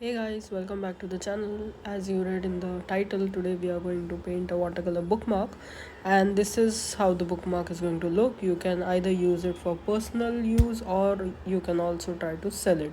Hey guys, welcome back to the channel. As you read in the title, today we are going to paint a watercolor bookmark, and this is how the bookmark is going to look. You can either use it for personal use or you can also try to sell it.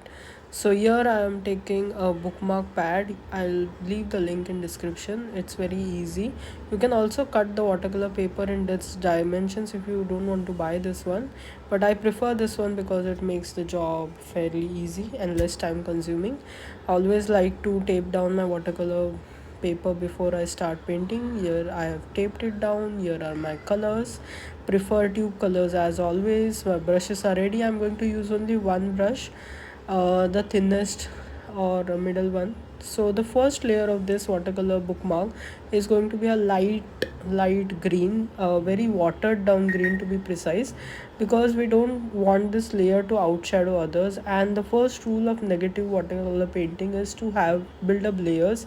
So here I am taking a bookmark pad. I'll leave the link in description. It's very easy. You can also cut the watercolor paper in its dimensions if you don't want to buy this one, but I prefer this one because it makes the job fairly easy and less time consuming. I always like to tape down my watercolor paper before I start painting. Here I have taped it down. Here are my colors. Prefer tube colors as always. My brushes are ready. I'm going to use only one brush, the thinnest or middle one. So the first layer of this watercolor bookmark is going to be a light green, very watered down green to be precise, because we don't want this layer to outshadow others. And the first rule of negative watercolor painting is to have build up layers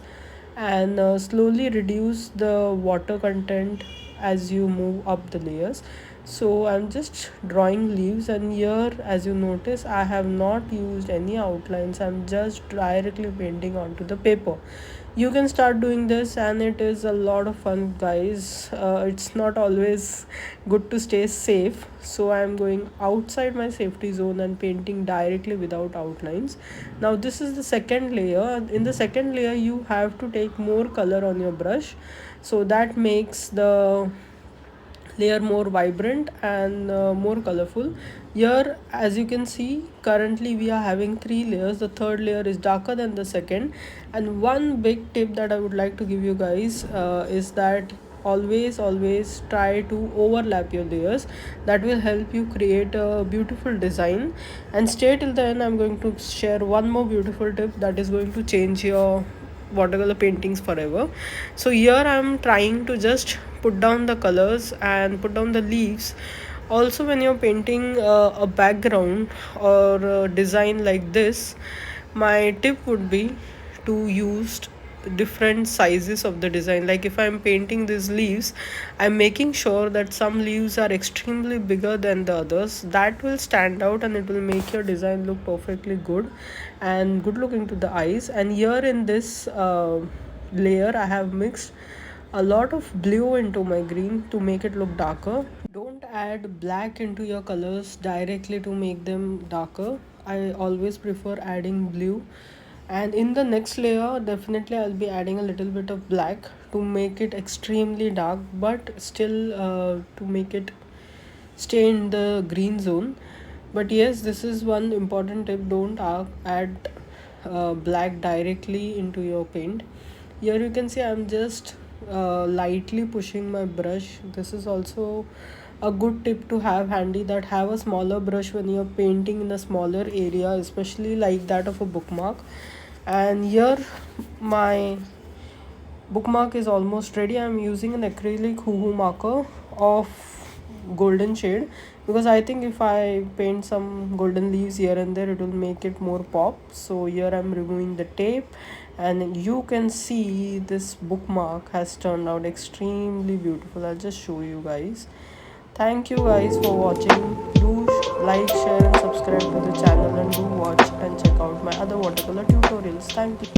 and slowly reduce the water content as you move up the layers. So I'm just drawing leaves, and here as you notice I have not used any outlines. I'm just directly painting onto the paper. You can start doing this and it is a lot of fun, guys. It's not always good to stay safe, so I'm going outside my safety zone and painting directly without outlines. Now this is the second layer. In the second layer you have to take more color on your brush, so that makes the layer more vibrant and more colorful. Here as you can see, currently we are having three layers. The third layer is darker than the second, and one big tip that I would like to give you guys is that always try to overlap your layers. That will help you create a beautiful design. And stay till the end. I'm going to share one more beautiful tip that is going to change your watercolor paintings forever. So here I'm trying to just put down the colors and put down the leaves. Also, when you're painting a background or a design like this, my tip would be to use different sizes of the design. Like if I'm painting these leaves, I'm making sure that some leaves are extremely bigger than the others. That will stand out and it will make your design look perfectly good and good looking to the eyes. And here in this layer I have mixed a lot of blue into my green to make it look darker. Don't add black into your colors directly to make them darker. I always prefer adding blue. And in the next layer, definitely I'll be adding a little bit of black to make it extremely dark, but still to make it stay in the green zone. But yes, this is one important tip. Don't add black directly into your paint. Here you can see I'm just lightly pushing my brush. This is also a good tip to have handy, that have a smaller brush when you're painting in a smaller area, especially like that of a bookmark. And here my bookmark is almost ready. I'm using an acrylic hoo marker of golden shade, because I think if I paint some golden leaves here and there, it will make it more pop. So here I'm removing the tape, and you can see this bookmark has turned out extremely beautiful. I'll just show you guys. Thank you guys for watching. Do like, share and subscribe to the channel, and do watch and check out my other watercolor tutorials. Thank you.